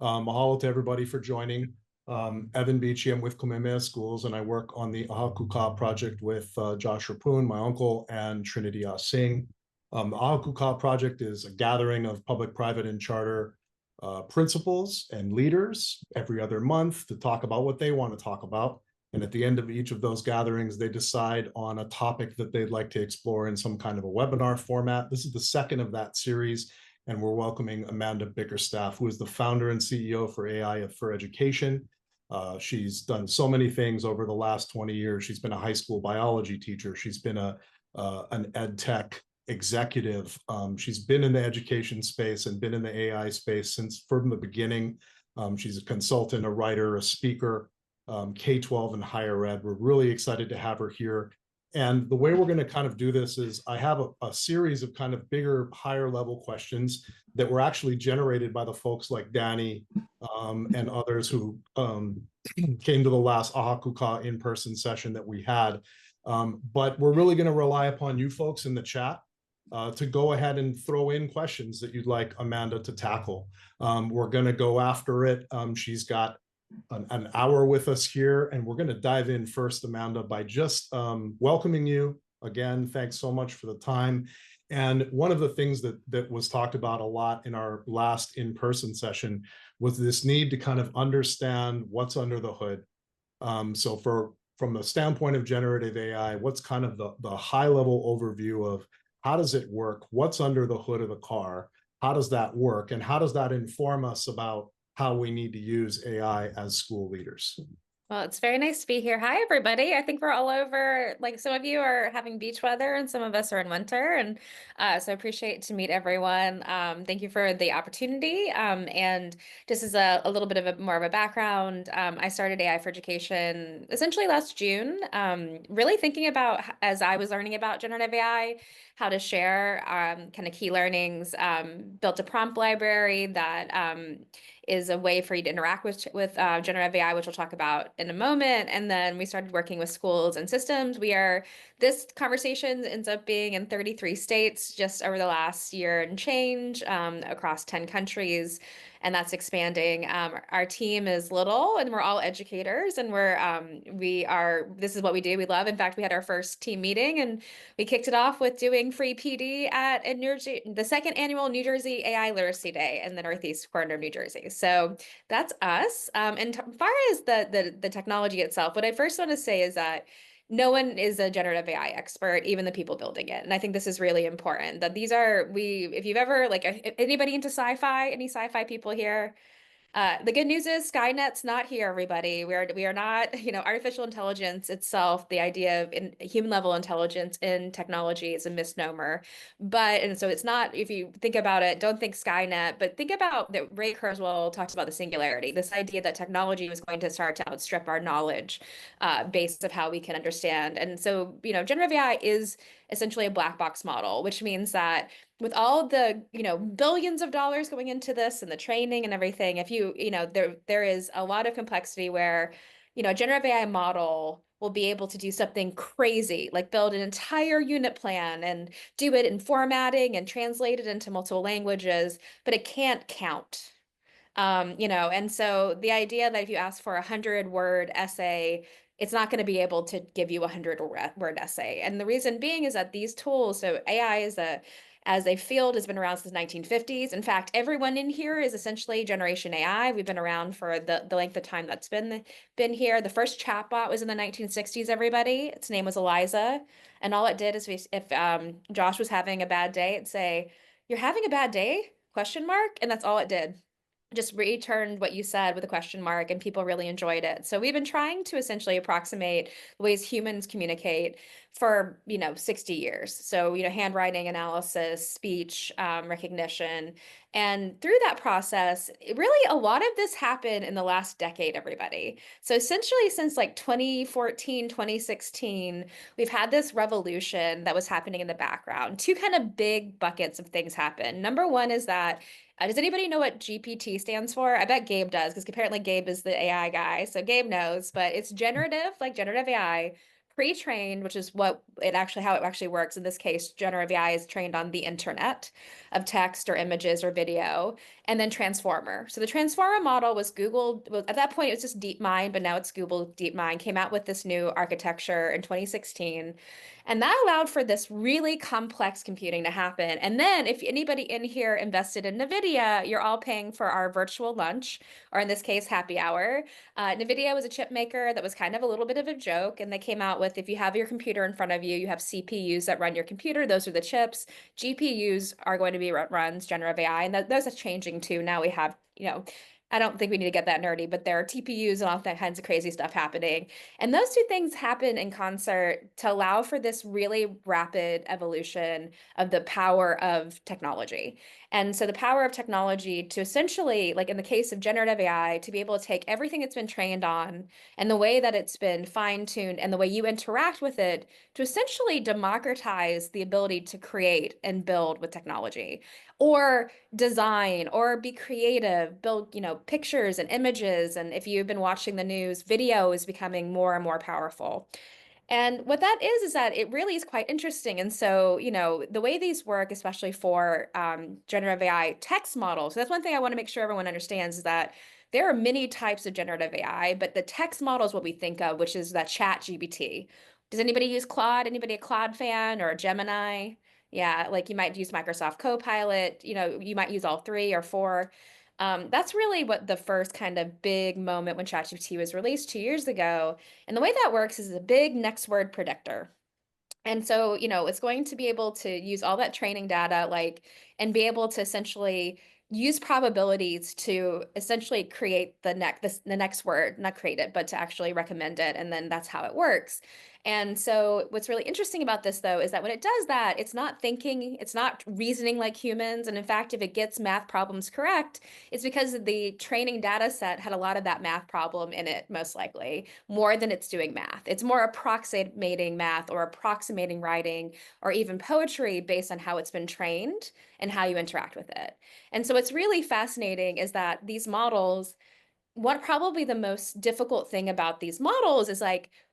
Mahalo to everybody for joining. Evan Beachy, I'm with Kamehameha Schools, and I work on the ʻAha Kūkā project with Josh Rapoon, my uncle, and Trinity Singh. The ʻAha Kūkā project is a gathering of public, private, and charter principals and leaders every other month to talk about what they want to talk about. And at the end of each of those gatherings, they decide on a topic that they'd like to explore in some kind of a webinar format. This is the second of that series, and we're welcoming Amanda Bickerstaff, who is the founder and CEO for AI for Education. She's done so many things over the last 20 years. She's been a high school biology teacher. She's been an edtech executive. She's been in the education space and been in the AI space since from the beginning. She's a consultant, a writer, a speaker, K-12 and higher ed. We're really excited to have her here. And the way we're going to kind of do this is I have a series of kind of bigger, higher level questions that were actually generated by the folks like Danny and others who came to the last ʻAha Kūkā in-person session that we had. But we're really going to rely upon you folks in the chat to go ahead and throw in questions that you'd like Amanda to tackle. We're going to go after it. She's got an hour with us here, and we're going to dive in first, Amanda, by just welcoming you again. Thanks so much for the time. And one of the things that was talked about a lot in our last in-person session was this need to kind of understand what's under the hood. So from the standpoint of generative AI, what's kind of the high level overview of how does it work? What's under the hood of the car? How does that work? And how does that inform us about how we need to use AI as school leaders? Well, it's very nice to be here. Hi, everybody. I think we're all over, like some of you are having beach weather and some of us are in winter. And so I appreciate to meet everyone. Thank you for the opportunity. And just as a little bit of more of a background, I started AI for Education essentially last June, really thinking about, as I was learning about generative AI, how to share kind of key learnings, built a prompt library that is a way for you to interact with generative AI, which we'll talk about in a moment. And then we started working with schools and systems. This conversation ends up being in 33 states just over the last year and change, across 10 countries. And that's expanding. Our team is little and we're all educators, and this is what we do. We love. In fact, we had our first team meeting and we kicked it off with doing free PD at the second annual New Jersey AI Literacy Day in the Northeast corner of New Jersey. So that's us. And as far as the technology itself, what I first want to say is that no one is a generative AI expert, even the people building it. And I think this is really important that if you've ever, like, anybody into sci-fi, any sci-fi people here? The good news is Skynet's not here, everybody. We are not, artificial intelligence itself, the idea of human level intelligence in technology is a misnomer. And so it's not, if you think about it, don't think Skynet, but think about that Ray Kurzweil talks about the singularity, this idea that technology was going to start to outstrip our knowledge base of how we can understand. And so, generative AI is essentially a black box model, which means that with all the, billions of dollars going into this and the training and everything, there is a lot of complexity where, a generative AI model will be able to do something crazy, like build an entire unit plan and do it in formatting and translate it into multiple languages, but it can't count. And so the idea that if you ask for 100-word essay, it's not going to be able to give you a 100-word essay. And the reason being is that these tools, so AI as a field has been around since the 1950s. In fact, everyone in here is essentially Generation AI. We've been around for the length of time that's been here. The first chatbot was in the 1960s, everybody. Its name was Eliza. And all it did is if Josh was having a bad day, it'd say, "You're having a bad day?" ? And that's all it did. Just returned what you said with a question mark, and people really enjoyed it. So we've been trying to essentially approximate the ways humans communicate for 60 years. So handwriting analysis, speech recognition, and through that process, really a lot of this happened in the last decade, everybody. So essentially since like 2014, 2016, we've had this revolution that was happening in the background. Two kind of big buckets of things happen. Number one is that does anybody know what GPT stands for? I bet Gabe does, because apparently Gabe is the AI guy. So Gabe knows, but it's generative, like generative AI, pre-trained, which is how it actually works. In this case, generative AI is trained on the internet of text or images or video, and then transformer. So the transformer model was Google, well, at that point it was just DeepMind, but now it's Google DeepMind, came out with this new architecture in 2016. And that allowed for this really complex computing to happen. And then if anybody in here invested in NVIDIA, you're all paying for our virtual lunch, or in this case, happy hour. NVIDIA was a chip maker that was kind of a little bit of a joke. And they came out with, if you have your computer in front of you, you have CPUs that run your computer. Those are the chips. GPUs are going to be what runs generative AI. And those are changing too. Now we have, I don't think we need to get that nerdy, but there are TPUs and all that kinds of crazy stuff happening. And those two things happen in concert to allow for this really rapid evolution of the power of technology. And so the power of technology to essentially, like in the case of generative AI, to be able to take everything it's been trained on and the way that it's been fine-tuned and the way you interact with it to essentially democratize the ability to create and build with technology or design or be creative, build, pictures and images. And if you've been watching the news, video is becoming more and more powerful. And what that is that it really is quite interesting. And so, the way these work, especially for generative AI text models, so that's one thing I want to make sure everyone understands is that there are many types of generative AI, but the text model is what we think of, which is that chat GPT. Does anybody use Claude? Anybody a Claude fan or a Gemini? Yeah, like you might use Microsoft Copilot, you might use all three or four. That's really what the first kind of big moment when ChatGPT was released 2 years ago. And the way that works is a big next word predictor. And so, it's going to be able to use all that training data, and be able to essentially use probabilities to essentially create the next word, not create it, but to actually recommend it. And then that's how it works. And so what's really interesting about this though is that when it does that, it's not thinking, it's not reasoning like humans. And in fact, if it gets math problems correct, it's because the training data set had a lot of that math problem in it, most likely, more than it's doing math. It's more approximating math or approximating writing or even poetry based on how it's been trained and how you interact with it. And so what's really fascinating is that these models, what probably the most difficult thing about these models is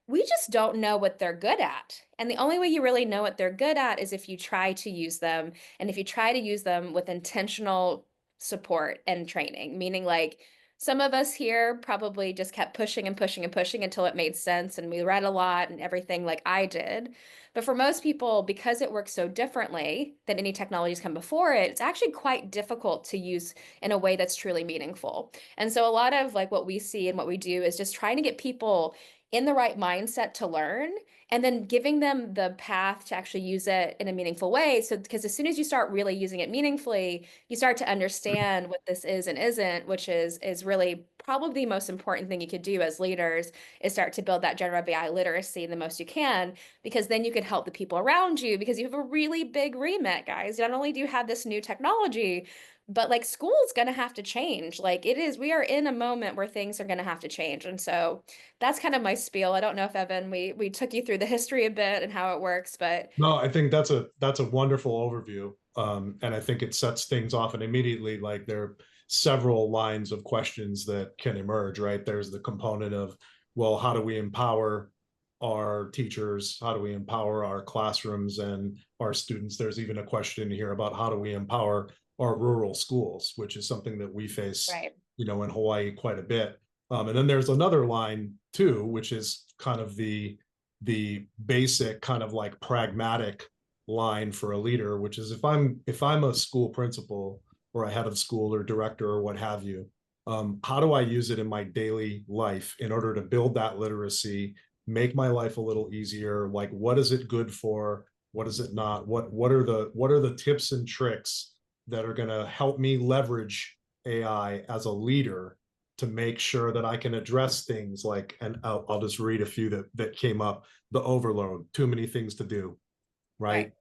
we just don't know what they're good at. And the only way you really know what they're good at is if you try to use them and if you try to use them with intentional support and training, meaning some of us here probably just kept pushing and pushing and pushing until it made sense and we read a lot and everything like I did. But for most people, because it works so differently than any technologies come before it, it's actually quite difficult to use in a way that's truly meaningful. And so a lot of what we see and what we do is just trying to get people in the right mindset to learn and then giving them the path to actually use it in a meaningful way. So, because as soon as you start really using it meaningfully, you start to understand what this is and isn't, which is really probably the most important thing you could do as leaders is start to build that generative AI literacy the most you can, because then you can help the people around you because you have a really big remit, guys. Not only do you have this new technology, but school's gonna have to change. We are in a moment where things are gonna have to change. And so that's kind of my spiel. I don't know if Evan, we took you through the history a bit and how it works, but No, I think that's a wonderful overview. And I think it sets things off and immediately there are several lines of questions that can emerge, right? There's the component of, well, how do we empower our teachers? How do we empower our classrooms and our students? There's even a question here about how do we empower our rural schools, which is something that we face, right. in Hawaii quite a bit. And then there's another line too, which is kind of the basic kind of pragmatic line for a leader, which is if I'm a school principal or a head of school or director or what have you, how do I use it in my daily life in order to build that literacy, make my life a little easier? What is it good for? What is it not? What are the tips and tricks that are going to help me leverage AI as a leader to make sure that I can address things and I'll just read a few that came up: the overload, too many things to do, right?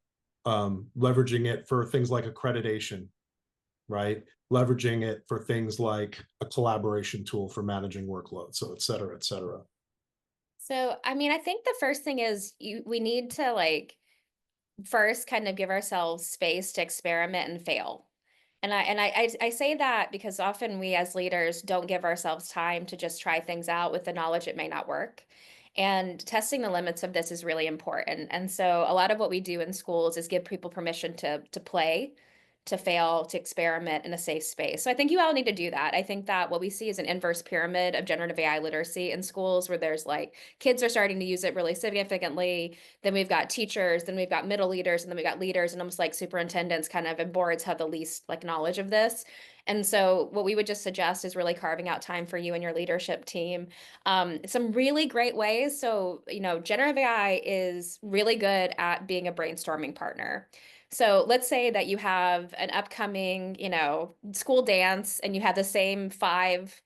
Right. Leveraging it for things like accreditation, right? Leveraging it for things like a collaboration tool for managing workload, so et cetera, et cetera. So, I mean, I think the first thing is we need to first kind of give ourselves space to experiment and fail. And I say that because often we as leaders don't give ourselves time to just try things out with the knowledge it may not work. And testing the limits of this is really important. And so a lot of what we do in schools is give people permission to play, to fail, to experiment in a safe space. So I think you all need to do that. I think that what we see is an inverse pyramid of generative AI literacy in schools where there's like kids are starting to use it really significantly. Then we've got teachers, then we've got middle leaders, and then we've got leaders, and almost like superintendents kind of and boards have the least like knowledge of this. And so what we would just suggest is really carving out time for you and your leadership team. Some really great ways. So, generative AI is really good at being a brainstorming partner. So let's say that you have an upcoming, school dance and you have the same five,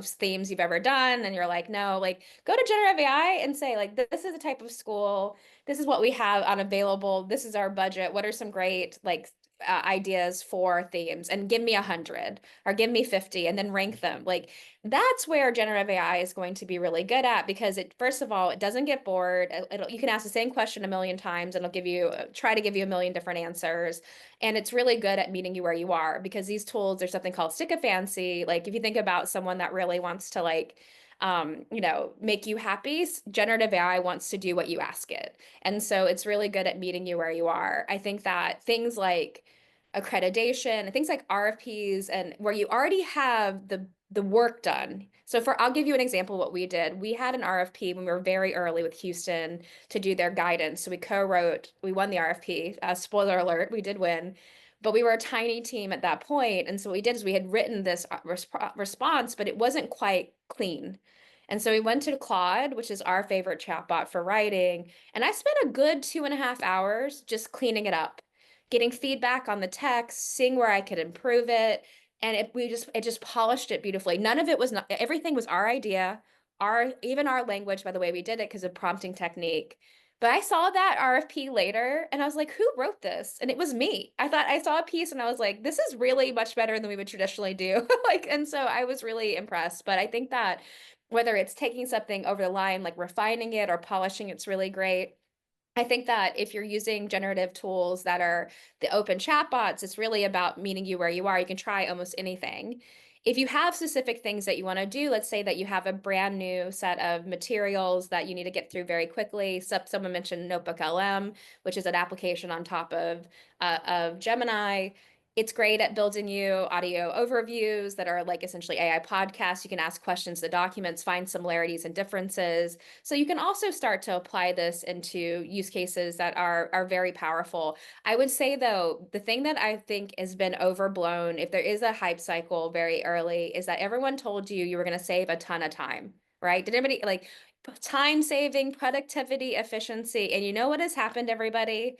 themes you've ever done. And you're like, no, like go to generative AI and say, like, this is the type of school. This is what we have unavailable. This is our budget. What are some great, like, ideas for themes, and give me 100 or give me 50 and then rank them. Like that's where generative AI is going to be really good at, because it, first of all, it doesn't get bored. You can ask the same question a million times and it'll try to give you a million different answers. And it's really good at meeting you where you are, because these tools, there's something called stick-a-fancy. Like if you think about someone that really wants to make you happy, generative AI wants to do what you ask it. And so it's really good at meeting you where you are. I think that things like accreditation and things like RFPs, and where you already have the work done. So I'll give you an example of what we did. We had an RFP when we were very early with Houston to do their guidance. So we won the RFP. Spoiler alert, we did win. But we were a tiny team at that point. And so what we did is we had written this response, but it wasn't quite clean. And so we went to Claude, which is our favorite chatbot for writing. And I spent a good 2.5 hours just cleaning it up, getting feedback on the text, seeing where I could improve it. And it just polished it beautifully. None of it was not, everything was our idea, even our language, by the way we did it, because of prompting technique. But I saw that RFP later and I was like, who wrote this? And it was me. I thought I saw a piece and I was like, this is really much better than we would traditionally do. And so I was really impressed. But I think that whether it's taking something over the line, like refining it or polishing, it's really great. I think that if you're using generative tools that are the open chatbots, it's really about meeting you where you are. You can try almost anything. If you have specific things that you want to do, let's say that you have a brand new set of materials that you need to get through very quickly. So someone mentioned Notebook LM, which is an application on top of Gemini. It's great at building you audio overviews that are like essentially AI podcasts. You can ask questions to the documents, find similarities and differences. So you can also start to apply this into use cases that are very powerful. I would say though, the thing that I think has been overblown, if there is a hype cycle very early, is that everyone told you were going to save a ton of time, right? Did anybody like time saving, productivity, efficiency? And you know what has happened, everybody?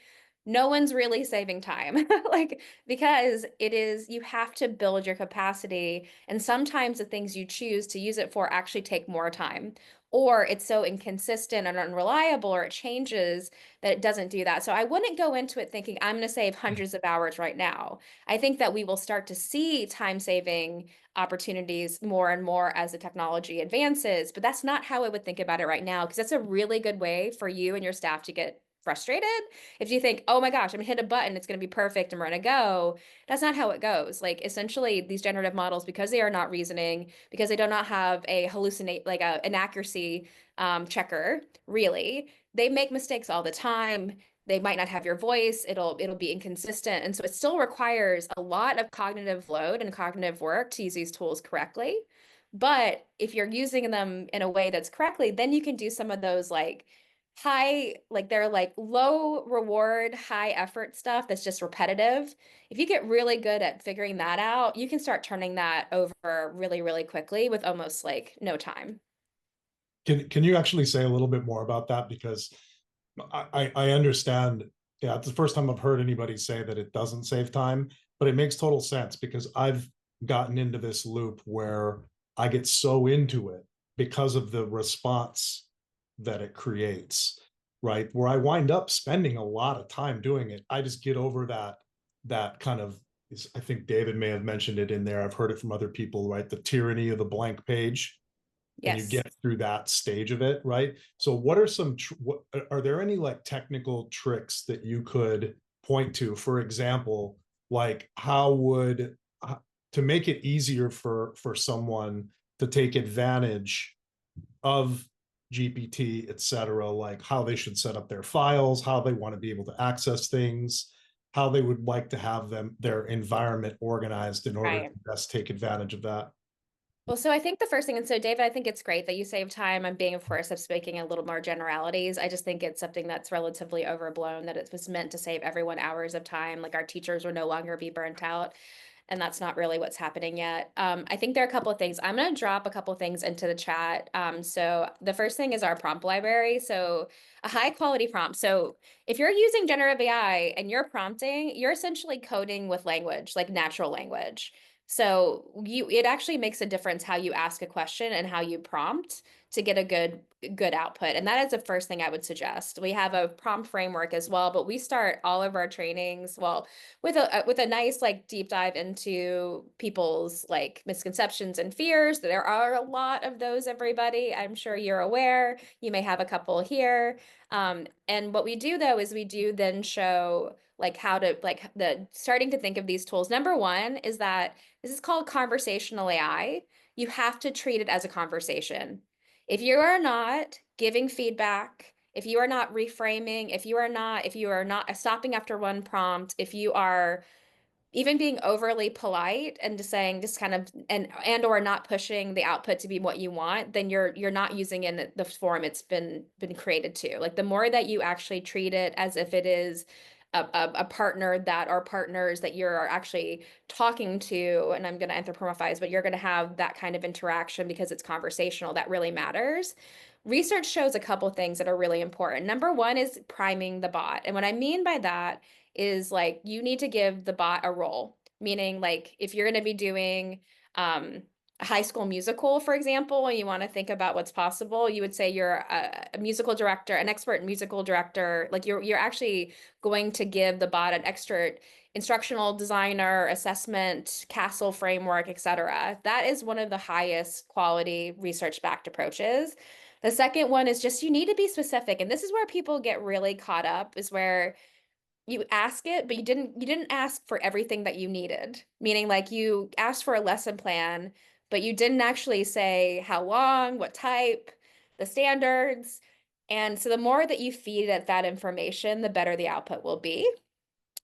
No one's really saving time. Like, because you have to build your capacity. And sometimes the things you choose to use it for actually take more time, or it's so inconsistent and unreliable, or it changes that it doesn't do that. So I wouldn't go into it thinking I'm going to save hundreds of hours right now. I think that we will start to see time saving opportunities more and more as the technology advances, but that's not how I would think about it right now, because that's a really good way for you and your staff to get frustrated. If you think, oh my gosh, I'm gonna hit a button, it's gonna be perfect and we're gonna go. That's not how it goes. Like essentially these generative models, because they are not reasoning, because they do not have a an accuracy checker, really, they make mistakes all the time. They might not have your voice. It'll be inconsistent. And so it still requires a lot of cognitive load and cognitive work to use these tools correctly. But if you're using them in a way that's correctly, then you can do some of those they're like low reward, high effort stuff that's just repetitive. If you get really good at figuring that out, you can start turning that over really, really quickly with almost like no time. Can you actually say a little bit more about that? Because I understand, yeah, it's the first time I've heard anybody say that it doesn't save time, but it makes total sense because I've gotten into this loop where I get so into it because of the response that it creates, right? Where I wind up spending a lot of time doing it. I just get over that kind of, I think David may have mentioned it in there. I've heard it from other people, right? The tyranny of the blank page. And you Yes. get through that stage of it, right? So what are are there any like technical tricks that you could point to? For example, like to make it easier for someone to take advantage of GPT, et cetera, like how they should set up their files, how they want to be able to access things, how they would like to have their environment organized in order to Right. best take advantage of that. Well, so I think the first thing, and so David, I think it's great that you save time. I'm being, of course, of speaking a little more generalities. I just think it's something that's relatively overblown, that it was meant to save everyone hours of time. Like our teachers will no longer be burnt out. And that's not really what's happening yet. I think there are a couple of things. I'm going to drop a couple of things into the chat. So the first thing is our prompt library. So a high quality prompt. So if you're using generative AI and you're prompting, you're essentially coding with language, like natural language. So it actually makes a difference how you ask a question and how you prompt to get a good output. And that is the first thing I would suggest. We have a prompt framework as well, but we start all of our trainings, well, with a nice like deep dive into people's like misconceptions and fears. There are a lot of those, everybody. I'm sure you're aware. You may have a couple here. And what we do though is we do then show like how to like the starting to think of these tools. Number one is that this is called conversational AI. You have to treat it as a conversation. If you are not giving feedback, if you are not reframing, if you are not stopping after one prompt, if you are even being overly polite and just saying just kind of and or not pushing the output to be what you want, then you're not using it in the form it's been created to. Like the more that you actually treat it as if it is a partner that are partners that you're actually talking to, and I'm going to anthropomorphize, but you're going to have that kind of interaction because it's conversational, that really matters. Research shows a couple things that are really important. Number one is priming the bot. And what I mean by that is like you need to give the bot a role, meaning like if you're going to be doing a high school musical, for example, and you want to think about what's possible, you would say you're a musical director, an expert musical director. Like you're actually going to give the bot an extra instructional designer, assessment, castle framework, etc. That is one of the highest quality research-backed approaches. The second one is just you need to be specific. And this is where people get really caught up, is where you ask it, but you didn't ask for everything that you needed. Meaning like you asked for a lesson plan, but you didn't actually say how long, what type, the standards. And so the more that you feed it that information, the better the output will be.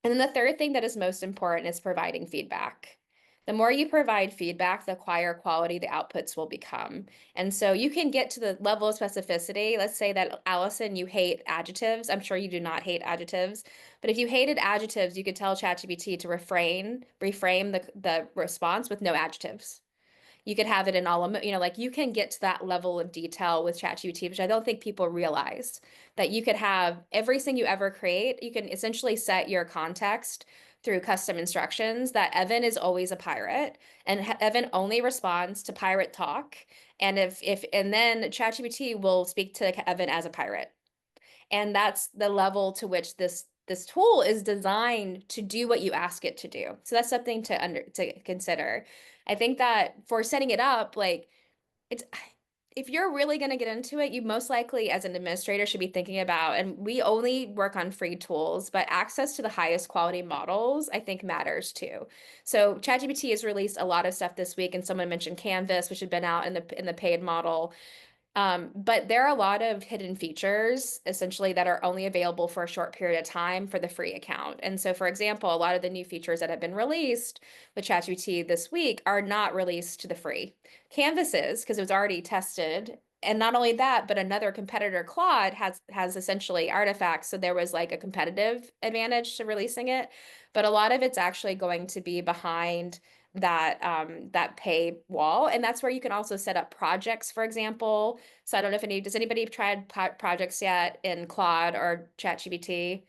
And then the third thing that is most important is providing feedback. The more you provide feedback, the higher quality the outputs will become. And so you can get to the level of specificity. Let's say that, Allison, you hate adjectives. I'm sure you do not hate adjectives. But if you hated adjectives, you could tell ChatGPT to reframe the response with no adjectives. You could have it in all, like you can get to that level of detail with ChatGPT, which I don't think people realize, that you could have everything you ever create. You can essentially set your context through custom instructions that Evan is always a pirate and Evan only responds to pirate talk. And and then ChatGPT will speak to Evan as a pirate. And that's the level to which this tool is designed to do what you ask it to do. So that's something to consider. I think that for setting it up, like it's if you're really going to get into it, you most likely as an administrator should be thinking about, and we only work on free tools, but access to the highest quality models, I think matters too. So ChatGPT has released a lot of stuff this week, and someone mentioned Canvas, which had been out in the paid model. But there are a lot of hidden features essentially that are only available for a short period of time for the free account. And so, for example, a lot of the new features that have been released with ChatGPT this week are not released to the free. Canvas is, because it was already tested. And not only that, but another competitor, Claude, has essentially artifacts. So there was like a competitive advantage to releasing it. But a lot of it's actually going to be behind that pay wall. And that's where you can also set up projects, for example. So I don't know if does anybody have tried projects yet in Claude or ChatGPT?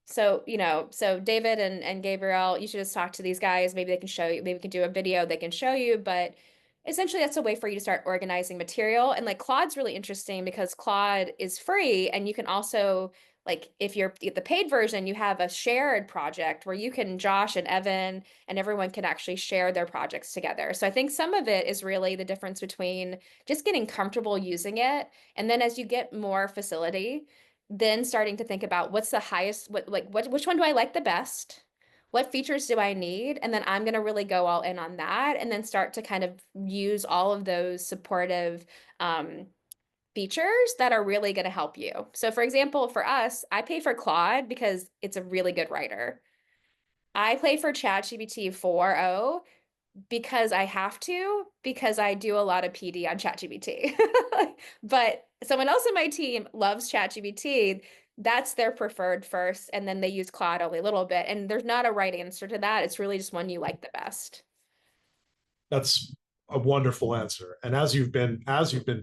So, so David and Gabriel, you should just talk to these guys. Maybe they can show you, maybe we can do a video they can show you, but essentially that's a way for you to start organizing material. And like Claude's really interesting because Claude is free and you can also like if you're the paid version, you have a shared project where you can Josh and Evan and everyone can actually share their projects together. So I think some of it is really the difference between just getting comfortable using it. And then as you get more facility, then starting to think about what's the highest, which one do I like the best? What features do I need? And then I'm going to really go all in on that and then start to kind of use all of those supportive features that are really going to help you. So for example, for us, I pay for Claude because it's a really good writer. I pay for ChatGPT 4.0 because I have to, because I do a lot of PD on ChatGPT. But someone else on my team loves ChatGPT. That's their preferred first, and then they use Claude only a little bit. And there's not a right answer to that. It's really just one you like the best. That's a wonderful answer. And as you've been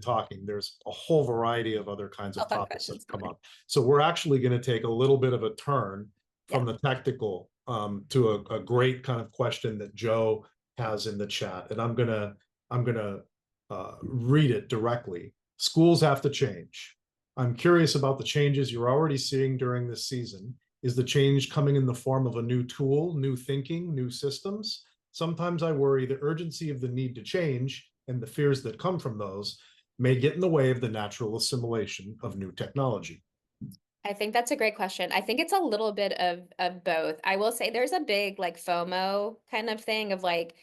talking, there's a whole variety of other kinds A of fun topics that questions have come coming. up. So we're actually going to take a little bit of a turn Yeah. from the technical to a great kind of question that Joe has in the chat, and I'm gonna read it directly. Schools have to change. I'm curious about the changes you're already seeing during this season. Is the change coming in the form of a new tool, new thinking, new systems? Sometimes I worry the urgency of the need to change and the fears that come from those may get in the way of the natural assimilation of new technology. I think that's a great question. I think it's a little bit of both. I will say there's a big like FOMO kind of thing of like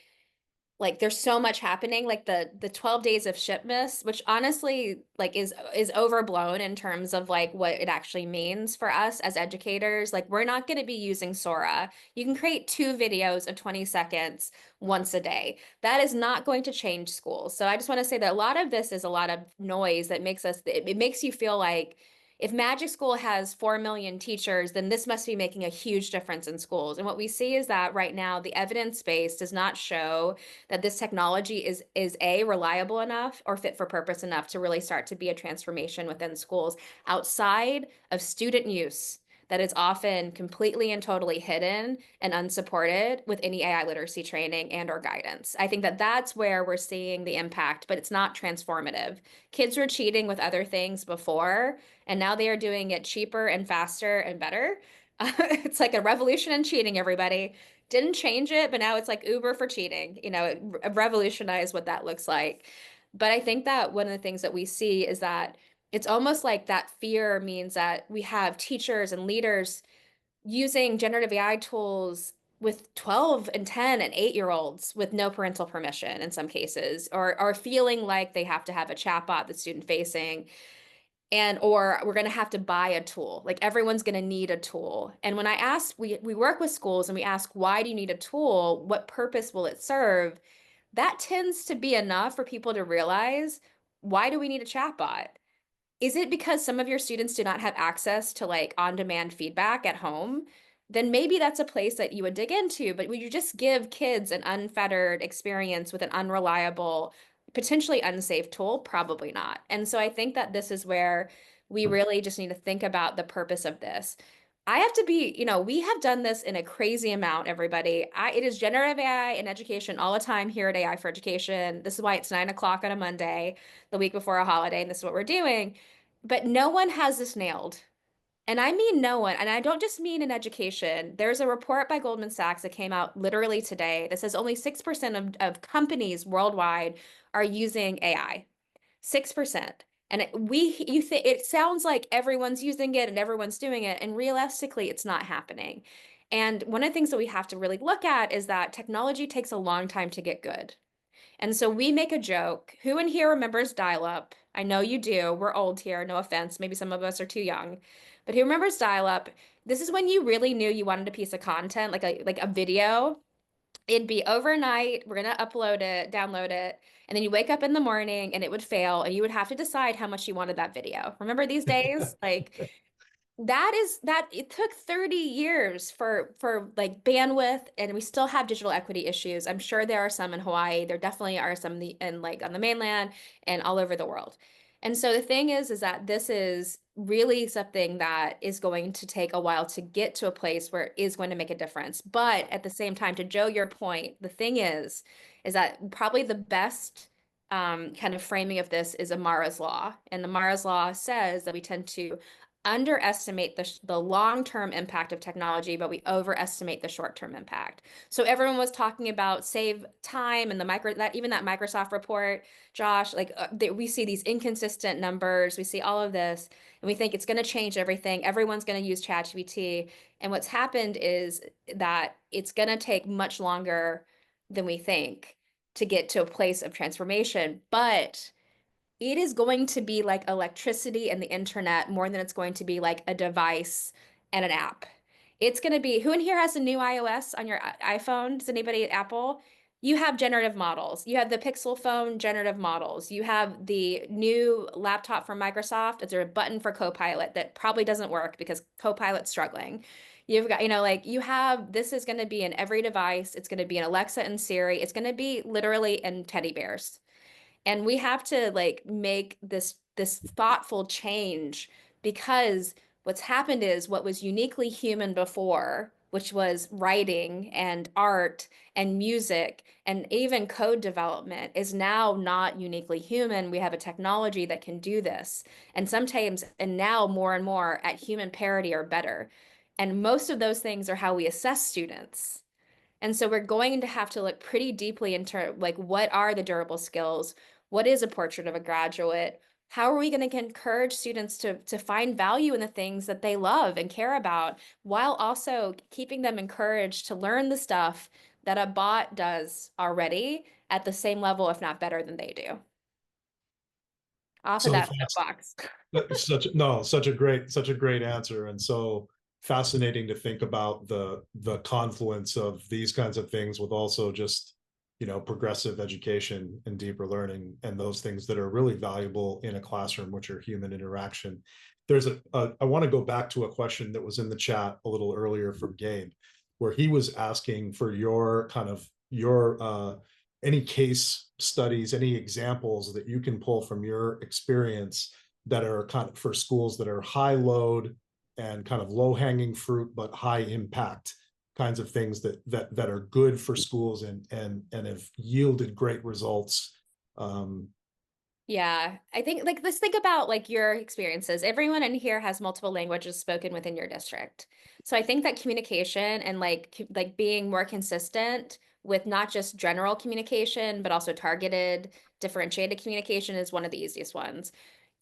there's so much happening, like the 12 days of shipments, which honestly like is overblown in terms of like what it actually means for us as educators. Like we're not going to be using Sora. You can create 2 videos of 20 seconds once a day. That is not going to change schools. So I just want to say that a lot of this is a lot of noise that makes it makes you feel like if Magic School has 4 million teachers, then this must be making a huge difference in schools. And what we see is that right now the evidence base does not show that this technology is A, reliable enough or fit for purpose enough to really start to be a transformation within schools outside of student use that is often completely and totally hidden and unsupported with any AI literacy training and or guidance. I think that that's where we're seeing the impact, but it's not transformative. Kids were cheating with other things before, and now they are doing it cheaper and faster and better. It's like a revolution in cheating, everybody. Didn't change it, but now it's like Uber for cheating. It revolutionized what that looks like. But I think that one of the things that we see is that it's almost like that fear means that we have teachers and leaders using generative AI tools with 12 and 10 and 8-year-olds with no parental permission in some cases, or feeling like they have to have a chatbot that's student facing and or we're going to have to buy a tool. Like everyone's going to need a tool. And when I ask, we work with schools and we ask, why do you need a tool? What purpose will it serve? That tends to be enough for people to realize, why do we need a chatbot? Is it because some of your students do not have access to like on-demand feedback at home? Then maybe that's a place that you would dig into. But would you just give kids an unfettered experience with an unreliable, potentially unsafe tool? Probably not. And so I think that this is where we really just need to think about the purpose of this. I have to be, we have done this in a crazy amount, everybody. It is generative AI in education all the time here at AI for Education. This is why it's 9 o'clock on a Monday, the week before a holiday, and this is what we're doing. But no one has this nailed. And I mean no one. And I don't just mean in education. There's a report by Goldman Sachs that came out literally today that says only 6% of companies worldwide are using AI. 6%. And it sounds like everyone's using it and everyone's doing it, and realistically, it's not happening. And one of the things that we have to really look at is that technology takes a long time to get good. And so we make a joke. Who in here remembers dial-up? I know you do. We're old here, no offense. Maybe some of us are too young. But who remembers dial-up? This is when you really knew you wanted a piece of content, like a video. It'd be overnight. We're gonna upload it, download it, and then you wake up in the morning and it would fail, and you would have to decide how much you wanted that video. Remember these days? Like that it took 30 years for like bandwidth, and we still have digital equity issues. I'm sure there are some in Hawaii. There definitely are some in like on the mainland and all over the world. And so the thing is that this is really something that is going to take a while to get to a place where it is going to make a difference. But at the same time, to Joe, your point, the thing is that probably the best kind of framing of this is Amara's Law. And Amara's Law says that we tend to underestimate the long-term impact of technology, but we overestimate the short-term impact. So everyone was talking about save time and even that Microsoft report, Josh, like we see these inconsistent numbers, we see all of this, and we think it's going to change everything. Everyone's going to use ChatGPT. And what's happened is that it's going to take much longer than we think to get to a place of transformation. But it is going to be like electricity and the internet more than it's going to be like a device and an app. It's going to be, who in here has a new iOS on your iPhone? Does anybody at Apple? You have generative models. You have the Pixel phone generative models. You have the new laptop from Microsoft. It's a button for Copilot that probably doesn't work because Copilot's struggling. You've got, like you have, this is going to be in every device. It's going to be in Alexa and Siri. It's going to be literally in teddy bears. And we have to like make this thoughtful change because what's happened is what was uniquely human before, which was writing and art and music and even code development, is now not uniquely human. We have a technology that can do this. And sometimes, and now more and more at human parity or better. And most of those things are how we assess students. And so we're going to have to look pretty deeply into like what are the durable skills? What is a portrait of a graduate? How are we going to encourage students to find value in the things that they love and care about while also keeping them encouraged to learn the stuff that a bot does already at the same level, if not better than they do? Off of So that soapbox. such a great answer, and so fascinating to think about the confluence of these kinds of things with also just progressive education and deeper learning and those things that are really valuable in a classroom, which are human interaction. I want to go back to a question that was in the chat a little earlier from Gabe, where he was asking for your kind of your any case studies, any examples that you can pull from your experience that are kind of for schools that are high load and kind of low hanging fruit, but high impact kinds of things that are good for schools and have yielded great results. Yeah, I think like let's think about like your experiences. Everyone in here has multiple languages spoken within your district. So I think that communication and like being more consistent with not just general communication, but also targeted, differentiated communication is one of the easiest ones.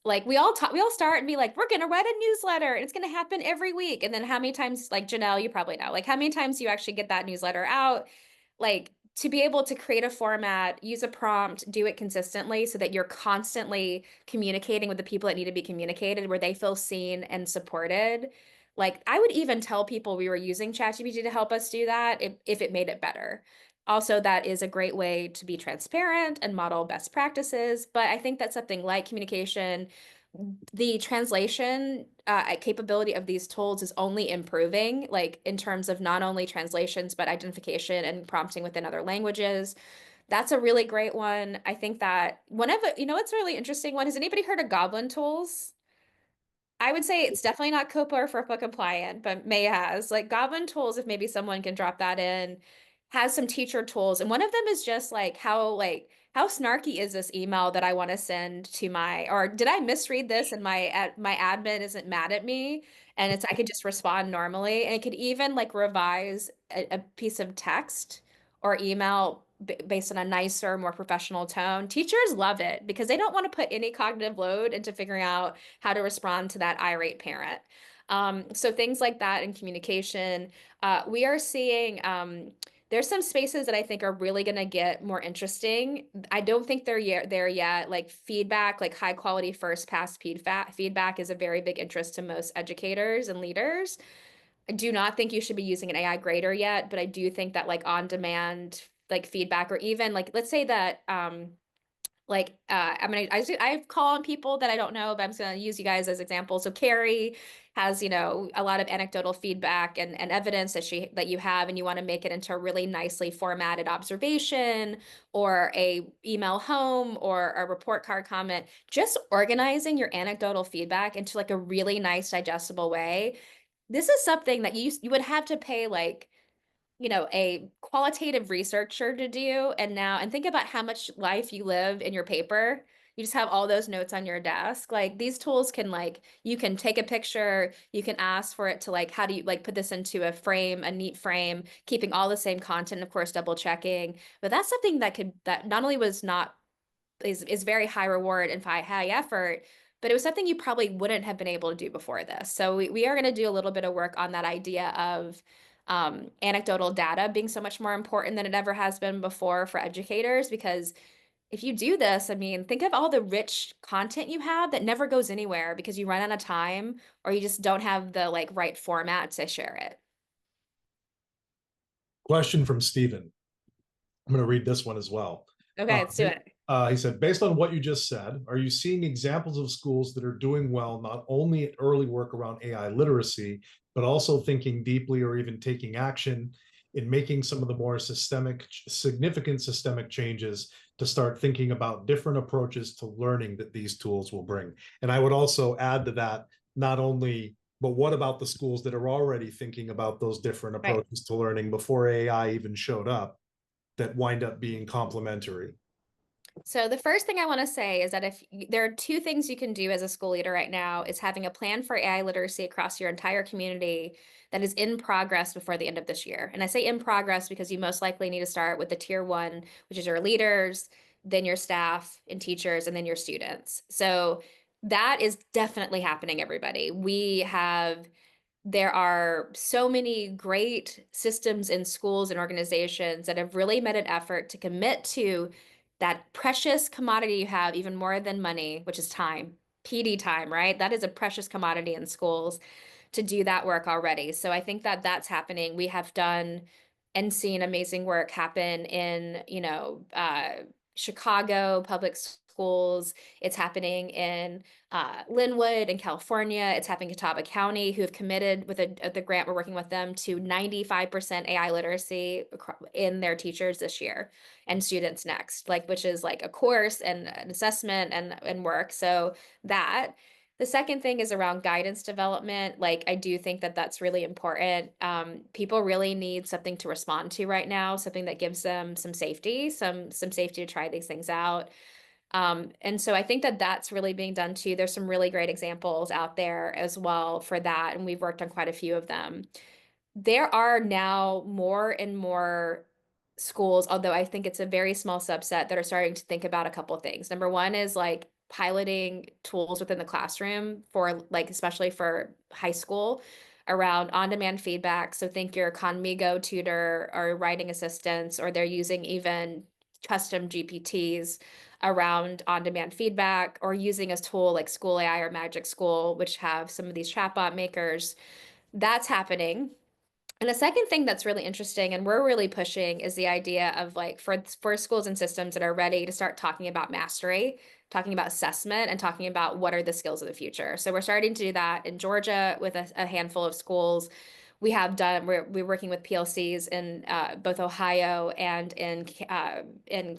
Like we all start and be like, we're gonna write a newsletter and it's gonna happen every week. And then how many times, like Janelle, you probably know, like how many times do you actually get that newsletter out? Like to be able to create a format, use a prompt, do it consistently so that you're constantly communicating with the people that need to be communicated, where they feel seen and supported. Like I would even tell people we were using ChatGPT to help us do that if it made it better. Also, that is a great way to be transparent and model best practices. But I think that something like communication, the translation capability of these tools is only improving, like in terms of not only translations, but identification and prompting within other languages. That's a really great one. I think that one of it, what's a really interesting one? Has anybody heard of Goblin tools? I would say it's definitely not COPA or FERPA compliant, but May has. Like Goblin tools, if maybe someone can drop that in, has some teacher tools. And one of them is just how snarky is this email that I want to send to my, or did I misread this and my admin isn't mad at me? And I could just respond normally. And it could even like revise a piece of text or email based on a nicer, more professional tone. Teachers love it because they don't want to put any cognitive load into figuring out how to respond to that irate parent. So things like that in communication, we are seeing there's some spaces that I think are really going to get more interesting. I don't think they're there yet. Like feedback, like high quality first pass feedback is a very big interest to most educators and leaders. I do not think you should be using an AI grader yet, but I do think that like on demand like feedback, or even like let's say that I call on people that I don't know, but I'm just gonna use you guys as examples. So Carrie has, a lot of anecdotal feedback and evidence that you have, and you want to make it into a really nicely formatted observation or a email home or a report card comment. Just organizing your anecdotal feedback into like a really nice digestible way. This is something that you would have to pay like a qualitative researcher to do. And think about how much life you live in your paper. You just have all those notes on your desk. Like these tools can like, you can take a picture, you can ask for it to like, how do you like put this into a frame, a neat frame, keeping all the same content, of course, double checking. But that's something that not only was not is very high reward and high effort, but it was something you probably wouldn't have been able to do before this. So we are going to do a little bit of work on that idea of anecdotal data being so much more important than it ever has been before for educators, because if you do this, I mean, think of all the rich content you have that never goes anywhere because you run out of time or you just don't have the like right format to share it. Question from Stephen. I'm going to read this one as well. Okay, let's do it. He said, based on what you just said, are you seeing examples of schools that are doing well, not only at early work around AI literacy, but also thinking deeply or even taking action in making some of the more significant systemic changes to start thinking about different approaches to learning that these tools will bring? And I would also add to that, not only, but what about the schools that are already thinking about those different Right. approaches to learning before AI even showed up, that wind up being complementary? So the first thing I want to say is that if there are two things you can do as a school leader right now is having a plan for AI literacy across your entire community that is in progress before the end of this year. And I say in progress because you most likely need to start with the tier one, which is your leaders, then your staff and teachers, and then your students. So that is definitely happening, everybody. There are so many great systems in schools and organizations that have really made an effort to commit to that precious commodity you have, even more than money, which is time, PD time, right? That is a precious commodity in schools to do that work already. So I think that that's happening. We have done and seen amazing work happen in, Chicago public schools. It's happening in Linwood in California. It's happening in Catawba County, who have committed with the grant we're working with them to 95% AI literacy in their teachers this year and students next, like which is like a course and an assessment and work. So that. The second thing is around guidance development. Like, I do think that that's really important. People really need something to respond to right now, something that gives them some safety, some safety to try these things out. And so I think that that's really being done too. There's some really great examples out there as well for that, and we've worked on quite a few of them. There are now more and more schools, although I think it's a very small subset, that are starting to think about a couple of things. Number one is like piloting tools within the classroom for like, especially for high school around on-demand feedback. So think your Conmigo tutor or writing assistants, or they're using even custom GPTs around on-demand feedback, or using a tool like School AI or Magic School, which have some of these chatbot makers. That's happening. And the second thing that's really interesting and we're really pushing is the idea of like for schools and systems that are ready to start talking about mastery, talking about assessment, and talking about what are the skills of the future. So we're starting to do that in Georgia with a handful of schools. We're working with PLCs in both Ohio and in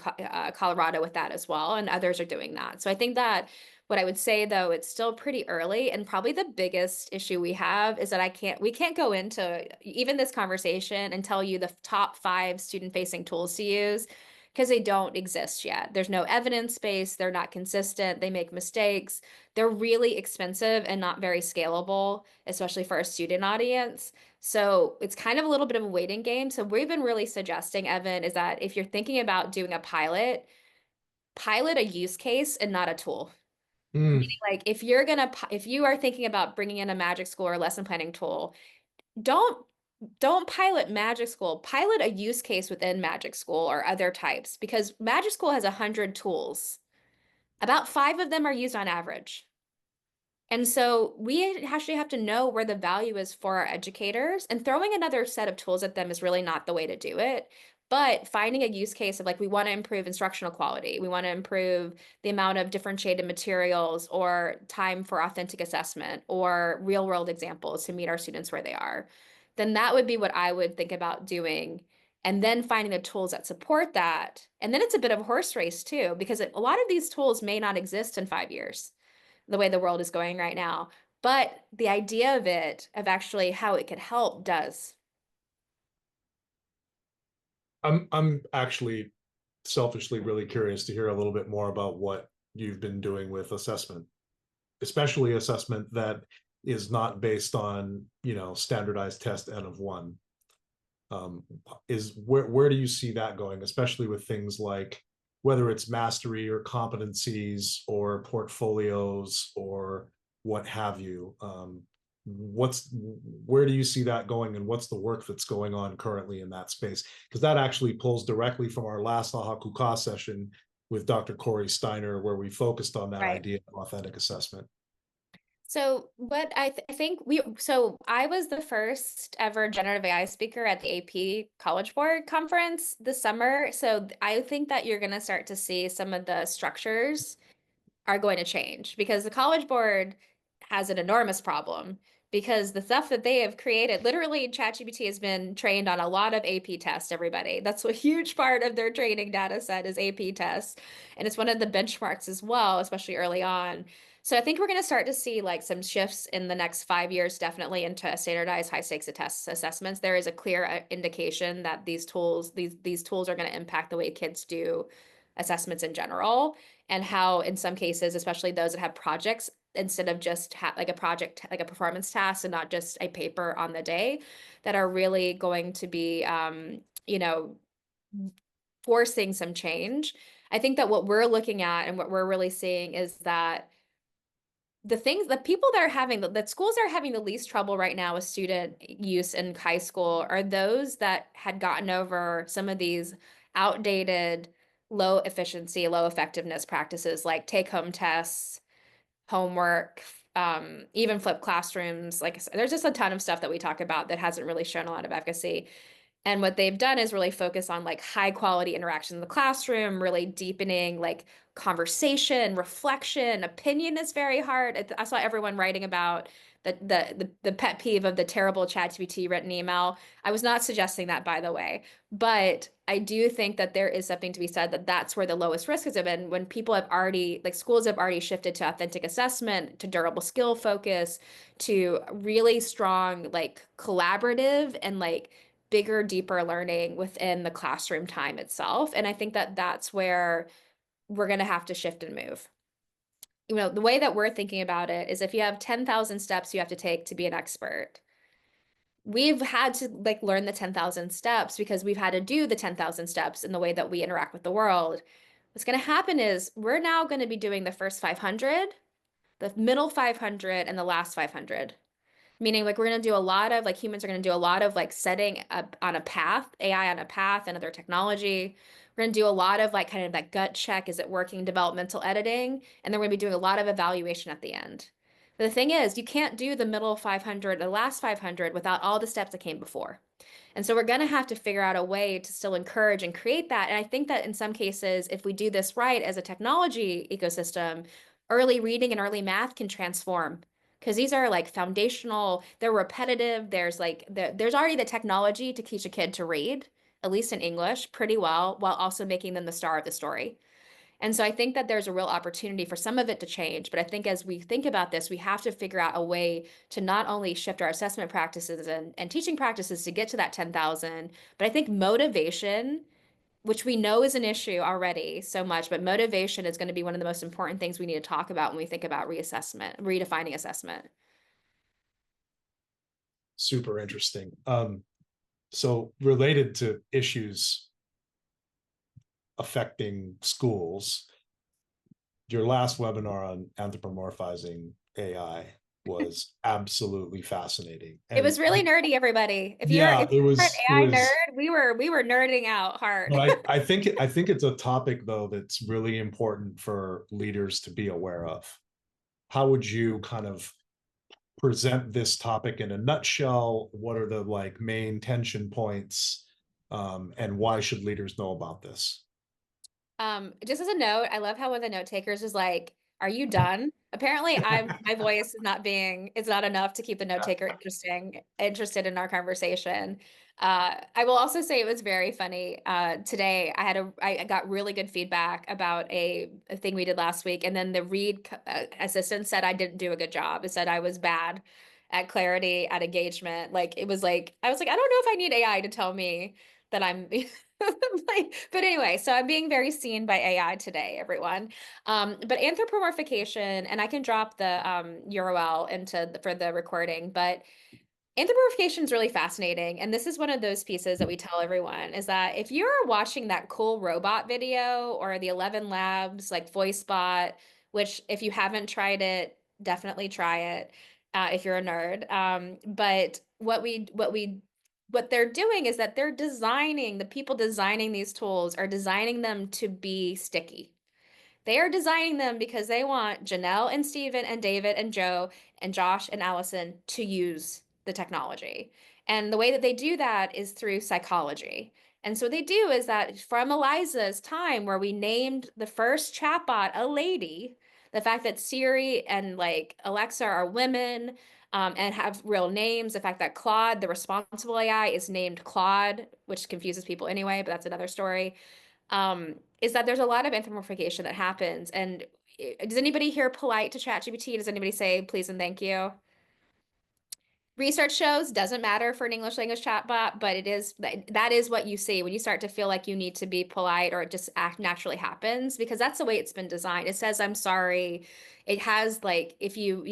Colorado with that as well, and others are doing that. So I think that what I would say though, it's still pretty early, and probably the biggest issue we have is that we can't go into even this conversation and tell you the top 5 student-facing tools to use because they don't exist yet. There's no evidence base, they're not consistent, they make mistakes, they're really expensive and not very scalable, especially for a student audience. So it's kind of a little bit of a waiting game. So we've been really suggesting, Evan, is that if you're thinking about doing a pilot a use case and not a tool. Mm. Meaning, like if you are thinking about bringing in a Magic School or lesson planning tool, don't don't pilot Magic School. Pilot a use case within Magic School or other types, because Magic School has 100 tools. About 5 of them are used on average. And so we actually have to know where the value is for our educators, and throwing another set of tools at them is really not the way to do it. But finding a use case of like, we want to improve instructional quality, we want to improve the amount of differentiated materials or time for authentic assessment or real world examples to meet our students where they are, then that would be what I would think about doing. And then finding the tools that support that. And then it's a bit of a horse race too, because a lot of these tools may not exist in 5 years the way the world is going right now. But the idea of it, of actually how it could help, does. I'm actually selfishly really curious to hear a little bit more about what you've been doing with assessment, especially assessment that is not based on, standardized test N of 1. Is where do you see that going, especially with things like whether it's mastery or competencies or portfolios or what have you? Where do you see that going, and what's the work that's going on currently in that space? Because that actually pulls directly from our last ʻAha Kūkā session, with Dr. Corey Steiner, where we focused on that Right. idea of authentic assessment. So what I think I was the first ever generative AI speaker at the AP College Board conference this summer. So I think that you're going to start to see some of the structures are going to change because the College Board has an enormous problem because the stuff that they have created, literally ChatGPT has been trained on a lot of AP tests, everybody. That's a huge part of their training data set is AP tests. And it's one of the benchmarks as well, especially early on. So I think we're going to start to see like some shifts in the next 5 years, definitely into standardized high stakes test assessments. There is a clear indication that these tools are going to impact the way kids do assessments in general and how in some cases, especially those that have projects, instead of just like a project, like a performance task and not just a paper on the day, that are really going to be, forcing some change. I think that what we're looking at and what we're really seeing is that the people that are having that schools are having the least trouble right now with student use in high school are those that had gotten over some of these outdated, low efficiency, low effectiveness practices like take home tests, homework, even flipped classrooms. Like I said, there's just a ton of stuff that we talk about that hasn't really shown a lot of efficacy. And what they've done is really focus on like high quality interaction in the classroom, really deepening like conversation, reflection, opinion is very hard. I saw everyone writing about the pet peeve of the terrible ChatGPT written email. I was not suggesting that, by the way, but I do think that there is something to be said that that's where the lowest risk has been when people have already, like schools have already shifted to authentic assessment, to durable skill focus, to really strong, like collaborative and like bigger, deeper learning within the classroom time itself. And I think that that's where we're going to have to shift and move. The way that we're thinking about it is if you have 10,000 steps you have to take to be an expert. We've had to like learn the 10,000 steps because we've had to do the 10,000 steps in the way that we interact with the world. What's going to happen is we're now going to be doing the first 500, the middle 500, and the last 500. Meaning, like, we're going to do a lot of, like, humans are going to do a lot of, like, setting up on a path, AI on a path, and other technology. We're going to do a lot of, like, kind of that gut check. Is it working? Developmental editing. And then we're going to be doing a lot of evaluation at the end. But the thing is, you can't do the middle 500, the last 500 without all the steps that came before. And so we're going to have to figure out a way to still encourage and create that. And I think that in some cases, if we do this right as a technology ecosystem, early reading and early math can transform because these are like foundational, they're repetitive. There's already the technology to teach a kid to read, at least in English, pretty well, while also making them the star of the story. And so I think that there's a real opportunity for some of it to change. But I think as we think about this, we have to figure out a way to not only shift our assessment practices and teaching practices to get to that 10,000, but I think motivation, which we know is an issue already so much, but motivation is going to be one of the most important things we need to talk about when we think about reassessment, redefining assessment. Super interesting. So related to issues affecting schools, your last webinar on anthropomorphizing AI was absolutely fascinating. It was And really nerdy, everybody. If you're yeah, if you're an it AI was, nerd, we were nerding out hard. but I think it's a topic though that's really important for leaders to be aware of. How would you kind of present this topic in a nutshell? What are the like main tension points? And why should leaders know about this? Just as a note, I love how one of the note takers is like, "Are you done?" Apparently, my voice is not enough to keep the note taker interested in our conversation. I will also say it was very funny. Today, I got really good feedback about a thing we did last week, and then the read assistant said I didn't do a good job. It said I was bad at clarity, at engagement. Like it was like I was like, I don't know if I need AI to tell me that I'm but anyway, so I'm being very seen by AI today, everyone. But anthropomorphication, and I can drop the URL for the recording, but anthropomorphication is really fascinating. And this is one of those pieces that we tell everyone is that if you're watching that cool robot video or the 11 Labs like voice bot, which if you haven't tried it, definitely try it if you're a nerd. But what they're doing is that the people designing these tools are designing them to be sticky. They are designing them because they want Janelle and Steven and David and Joe and Josh and Allison to use the technology. And the way that they do that is through psychology. And so what they do is that from Eliza's time where we named the first chatbot a lady, the fact that Siri and like Alexa are women, and have real names. The fact that Claude, the responsible AI, is named Claude, which confuses people anyway, but that's another story. Is that there's a lot of anthropomorphication that happens. And does anybody here polite to ChatGPT? Does anybody say please and thank you? Research shows doesn't matter for an English language chatbot, but it is that is what you see when you start to feel like you need to be polite or it just act naturally happens because that's the way it's been designed. It says I'm sorry. It has like if you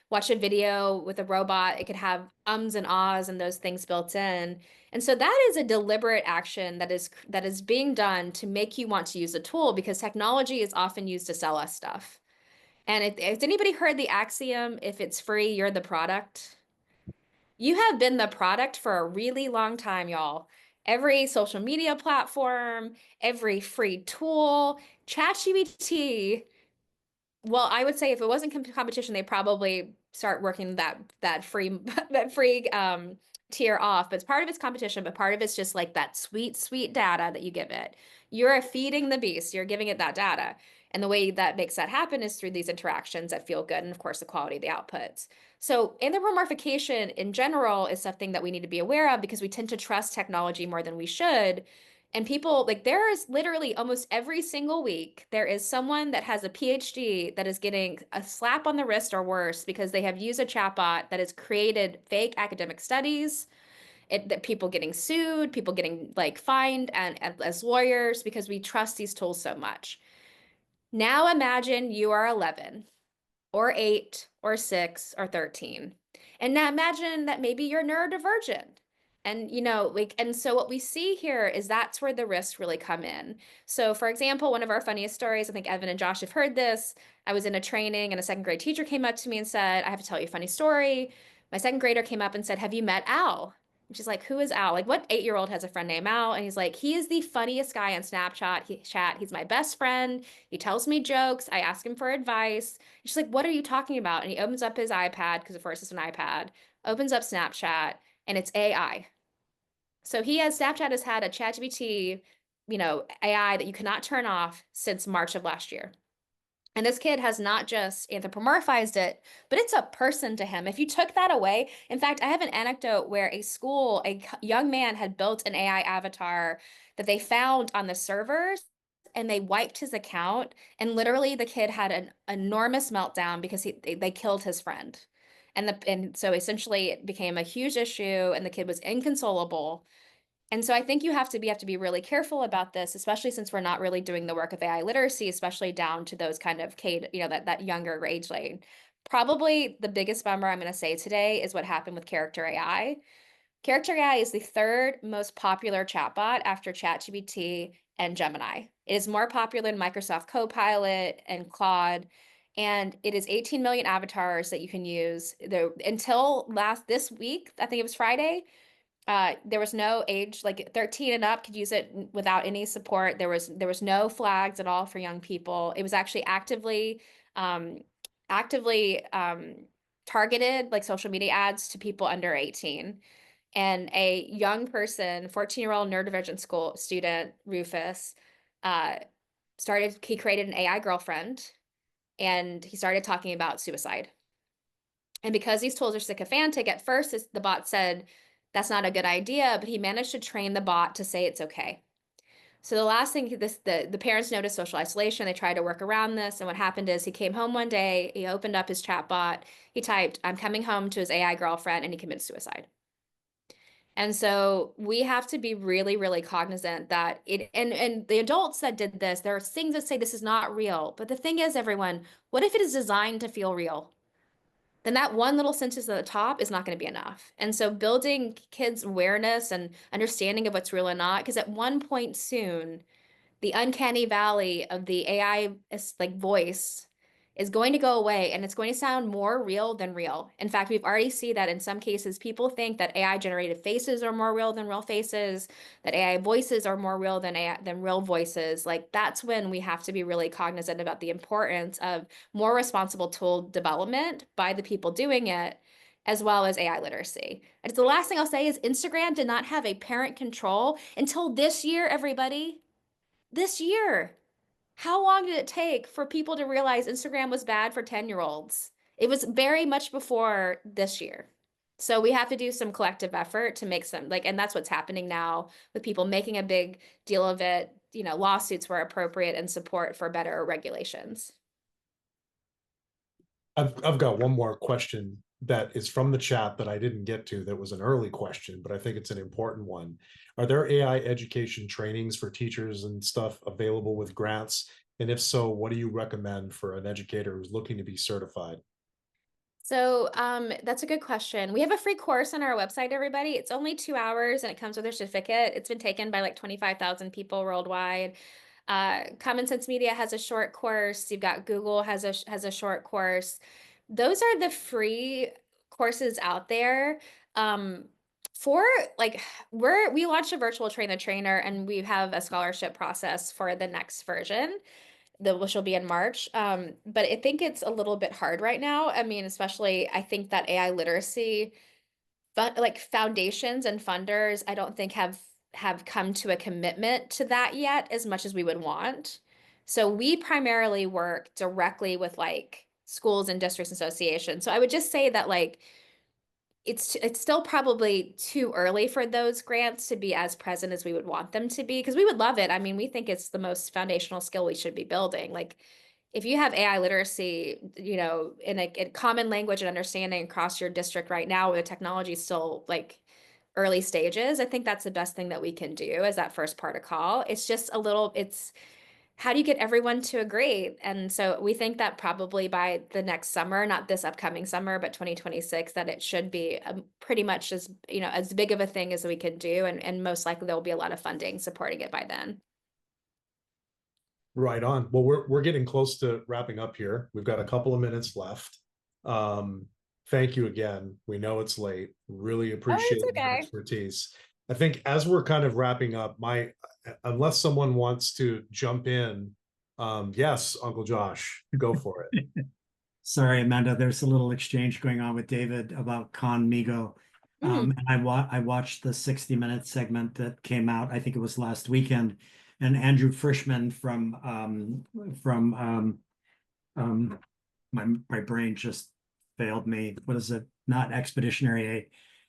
watch a video with a robot, it could have ums and ahs and those things built in. And so that is a deliberate action that is being done to make you want to use the tool because technology is often used to sell us stuff. And if anybody heard the axiom, if it's free, you're the product? You have been the product for a really long time, y'all. Every social media platform, every free tool, ChatGPT. Well, I would say if it wasn't competition, they probably start working that free that free tier off. But part of it's competition, but part of it's just like that sweet, sweet data that you give it. You're feeding the beast. You're giving it that data. And the way that makes that happen is through these interactions that feel good, and of course, the quality of the outputs. So anthropomorphication in general is something that we need to be aware of because we tend to trust technology more than we should. And people, like, there is literally almost every single week, there is someone that has a PhD that is getting a slap on the wrist or worse because they have used a chatbot that has created fake academic studies, that people getting sued, people getting like fined and as lawyers because we trust these tools so much. Now imagine you are 11 or 8 or 6 or 13. And now imagine that maybe you're neurodivergent. And like and so what we see here is that's where the risks really come in. So for example, one of our funniest stories, I think Evan and Josh have heard this. I was in a training and a second grade teacher came up to me and said, I have to tell you a funny story. My second grader came up and said, have you met Al? And she's like, who is Al? Like, what 8-year-old has a friend named Al? And he's like, he is the funniest guy on Snapchat. He's my best friend. He tells me jokes. I ask him for advice. And she's like, what are you talking about? And he opens up his iPad, because of course it's an iPad, opens up Snapchat, and it's AI. So Snapchat has had a ChatGPT, AI that you cannot turn off since March of last year. And this kid has not just anthropomorphized it, but it's a person to him. If you took that away, in fact, I have an anecdote where a young man had built an AI avatar that they found on the servers and they wiped his account. And literally the kid had an enormous meltdown because they killed his friend. And so essentially it became a huge issue and the kid was inconsolable. And so I think you have to be really careful about this, especially since we're not really doing the work of AI literacy, especially down to those kind of that younger age lane. Probably the biggest bummer I'm going to say today is what happened with Character AI. Character AI is the third most popular chatbot after ChatGPT and Gemini. It is more popular than Microsoft Copilot and Claude, and it is 18 million avatars that you can use. Until this week, I think it was Friday, there was no age, like 13 and up could use it without any support. There was no flags at all for young people. It was actually actively targeted like social media ads to people under 18. And a young person, 14-year-old neurodivergent school student, Rufus, uh, he created an AI girlfriend and he started talking about suicide. And because these tools are sycophantic, at first the bot said, that's not a good idea, but he managed to train the bot to say it's okay. So the last thing the parents noticed social isolation. They tried to work around this. And what happened is he came home one day, he opened up his chat bot, he typed, I'm coming home to his AI girlfriend, and he committed suicide. And so we have to be really, really cognizant that and the adults that did this, there are things that say this is not real. But the thing is, everyone, what if it is designed to feel real? Then that one little sentence at the top is not going to be enough. And so building kids' awareness and understanding of what's real and not, because at one point soon, the uncanny valley of the AI like voice is going to go away and it's going to sound more real than real. In fact, we've already seen that in some cases, people think that AI generated faces are more real than real faces, that AI voices are more real than than real voices. Like that's when we have to be really cognizant about the importance of more responsible tool development by the people doing it, as well as AI literacy. And the last thing I'll say is Instagram did not have a parent control until this year, everybody. This year. How long did it take for people to realize Instagram was bad for 10-year-olds? It was very much before this year. So we have to do some collective effort to make some and that's what's happening now with people making a big deal of it, lawsuits were appropriate and support for better regulations. I've got one more question that is from the chat that I didn't get to, that was an early question, but I think it's an important one. Are there AI education trainings for teachers and stuff available with grants? And if so, what do you recommend for an educator who's looking to be certified? So that's a good question. We have a free course on our website, everybody. It's only 2 hours and it comes with a certificate. It's been taken by like 25,000 people worldwide. Common Sense Media has a short course. You've got Google has a short course. Those are the free courses out there. For like we launched a virtual train the trainer and we have a scholarship process for the next version which will be in March. But I think it's a little bit hard right now. I mean, especially I think that AI literacy, like foundations and funders, I don't think have come to a commitment to that yet as much as we would want. So we primarily work directly with like schools and districts and associations. So I would just say that like it's still probably too early for those grants to be as present as we would want them to be because we would love it. I mean, we think it's the most foundational skill we should be building. Like if you have AI literacy, in a common language and understanding across your district right now, where the technology is still like early stages, I think that's the best thing that we can do as that first protocol. It's how do you get everyone to agree? And so we think that probably by the next summer, not this upcoming summer, but 2026, that it should be pretty much as big of a thing as we can do. And most likely there will be a lot of funding supporting it by then. Right on. Well, we're getting close to wrapping up here. We've got a couple of minutes left. Thank you again. We know it's late. Really Oh, appreciate it's your okay. expertise. I think as we're kind of wrapping up, unless someone wants to jump in, yes, Uncle Josh, go for it. Sorry, Amanda, there's a little exchange going on with David about Conmigo. Mm. And I watched the 60-minute segment that came out, I think it was last weekend, and Andrew Frischman from my brain just failed me. What is it? Not Expeditionary A.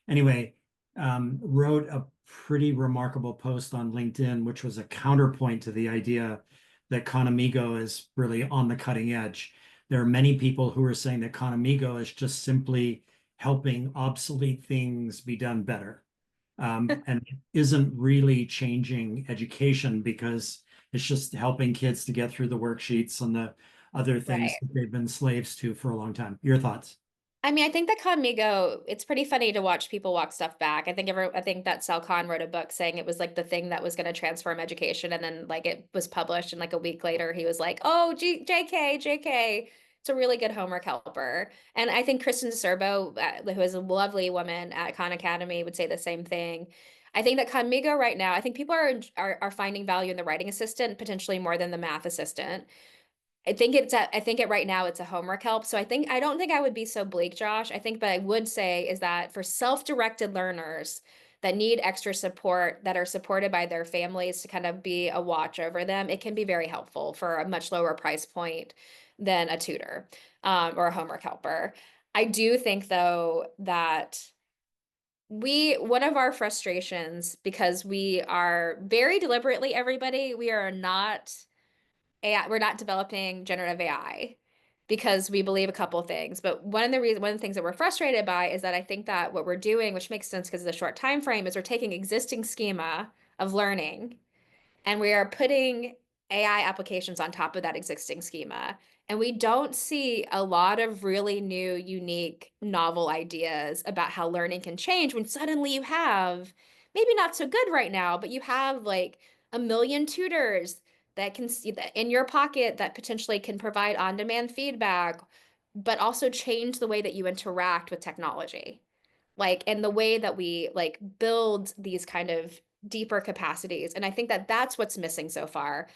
Anyway, wrote a pretty remarkable post on LinkedIn, which was a counterpoint to the idea that Conamigo is really on the cutting edge. There are many people who are saying that Conamigo is just simply helping obsolete things be done better. And isn't really changing education because it's just helping kids to get through the worksheets and the other things Right. that they've been slaves to for a long time. Your thoughts? I mean, I think that Conmigo, it's pretty funny to watch people walk stuff back. I think that Sal Khan wrote a book saying it was like the thing that was going to transform education. And then like it was published and like a week later he was like, oh, JK. It's a really good homework helper. And I think Kristen Serbo, who is a lovely woman at Khan Academy, would say the same thing. I think that Conmigo right now, I think people are finding value in the writing assistant potentially more than the math assistant. I think it right now it's a homework help. So I don't think I would be so bleak, Josh. But I would say is that for self-directed learners that need extra support, that are supported by their families to kind of be a watch over them, it can be very helpful for a much lower price point than a tutor, or a homework helper. I do think though that one of our frustrations, because we are very deliberately, everybody, we are not AI, we're not developing generative AI because we believe a couple of things. But one of the things that we're frustrated by is that I think that what we're doing, which makes sense because of the short time frame, is we're taking existing schema of learning and we are putting AI applications on top of that existing schema. And we don't see a lot of really new, unique, novel ideas about how learning can change when suddenly you have, maybe not so good right now, but you have like a million tutors that can see that in your pocket that potentially can provide on-demand feedback, but also change the way that you interact with technology. Like, and the way that we like build these kind of deeper capacities. And I think that that's what's missing so far.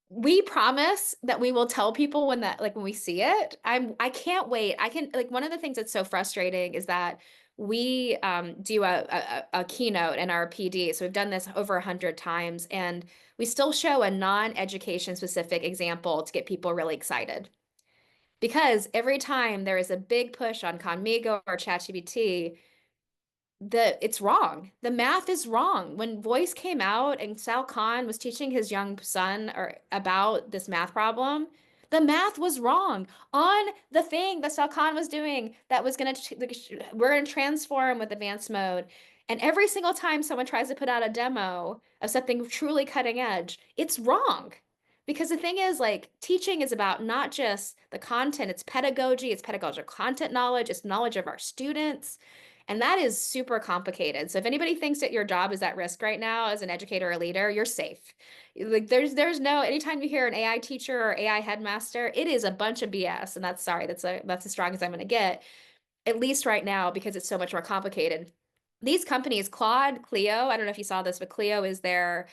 We promise that we will tell people when that, like when we see it. I can't wait. I can, like, one of the things that's so frustrating is that we do a keynote in our PD. So we've done this over 100 times, and we still show a non-education specific example to get people really excited. Because every time there is a big push on Conmigo or ChatGPT, it's wrong. The math is wrong. When voice came out and Sal Khan was teaching his young son or about this math problem, the math was wrong on the thing that Sal Khan was doing that was going to, we're going to transform with advanced mode. And every single time someone tries to put out a demo of something truly cutting edge, it's wrong. Because the thing is, like, teaching is about not just the content, it's pedagogy, it's pedagogical content knowledge, it's knowledge of our students. And that is super complicated. So if anybody thinks that your job is at risk right now as an educator or leader, you're safe. Like there's no, anytime you hear an AI teacher or AI headmaster, it is a bunch of BS. And that's as strong as I'm going to get, at least right now, because it's so much more complicated. These companies, Claude, Clio, I don't know if you saw this, but Clio is their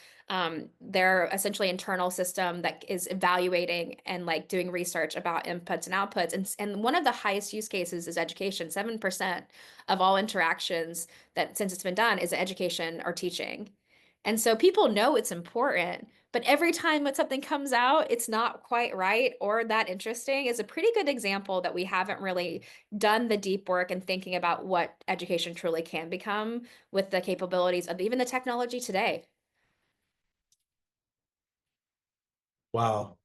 essentially internal system that is evaluating and like doing research about inputs and outputs. And one of the highest use cases is education. 7% of all interactions that since it's been done is education or teaching. And so people know it's important, but every time when something comes out, it's not quite right or that interesting is a pretty good example that we haven't really done the deep work and thinking about what education truly can become with the capabilities of even the technology today. Wow.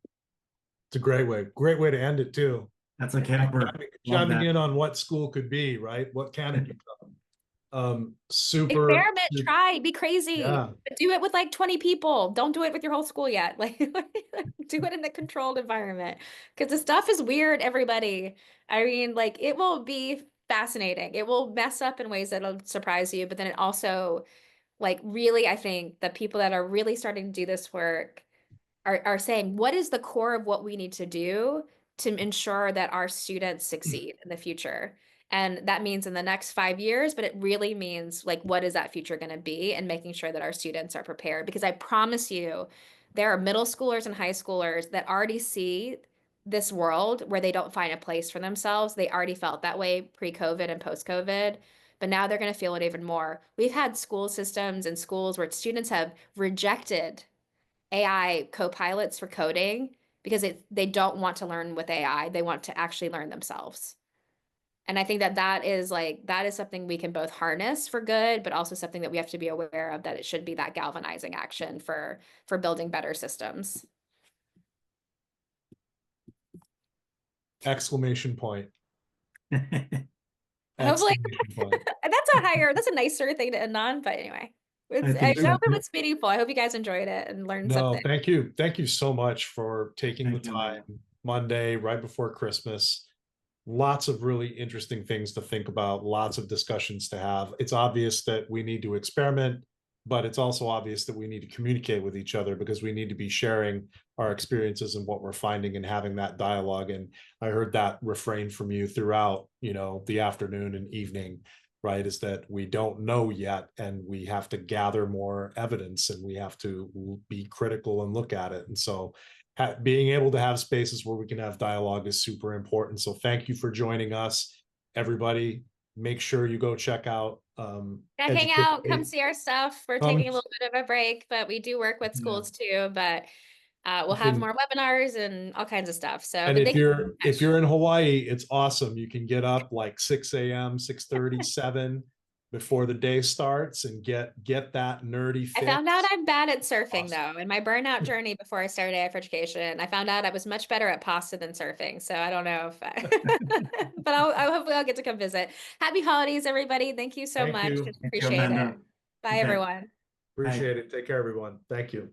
It's a great way to end it too. That's a camper. Chiming in on what school could be, right? What can it become? Super. Experiment, try, be crazy. Yeah. But do it with like 20 people. Don't do it with your whole school yet. Like do it in a controlled environment. Because the stuff is weird, everybody. I mean, like it will be fascinating. It will mess up in ways that'll surprise you, but then it also, like, really, I think the people that are really starting to do this work are saying, what is the core of what we need to do to ensure that our students succeed in the future? And that means in the next 5 years, but it really means like, what is that future going to be, and making sure that our students are prepared. Because I promise you, there are middle schoolers and high schoolers that already see this world where they don't find a place for themselves. They already felt that way pre-COVID and post-COVID, but now they're going to feel it even more. We've had school systems and schools where students have rejected AI co-pilots for coding because they don't want to learn with AI. They want to actually learn themselves. And I think that that is something we can both harness for good, but also something that we have to be aware of, that it should be that galvanizing action for building better systems. Exclamation point. Hopefully, Exclamation point. that's a nicer thing to end on, but anyway. I hope it was meaningful. I hope you guys enjoyed it and learned something. Thank you. Thank you so much for taking the time Amanda. Monday, right before Christmas. Lots of really interesting things to think about, lots of discussions to have. It's obvious that we need to experiment, but it's also obvious that we need to communicate with each other, because we need to be sharing our experiences and what we're finding and having that dialogue. And I heard that refrain from you throughout, the afternoon and evening, right? Is that we don't know yet, and we have to gather more evidence, and we have to be critical and look at it. And so being able to have spaces where we can have dialogue is super important. So thank you for joining us, everybody. Make sure you go check out hang out, come see our stuff. We're taking a little bit of a break, but we do work with schools too. But we'll have more webinars and all kinds of stuff. So, and if you're in Hawaii, it's awesome. You can get up like 6 a.m., 6:30, 7 before the day starts and get that nerdy fix. I found out I'm bad at surfing though. In my burnout journey before I started AF Education, I found out I was much better at pasta than surfing. So I don't know if but hopefully I'll get to come visit. Happy holidays, everybody. Thank you so much. Appreciate it. Bye, everyone. Appreciate it. Take care, everyone. Thank you.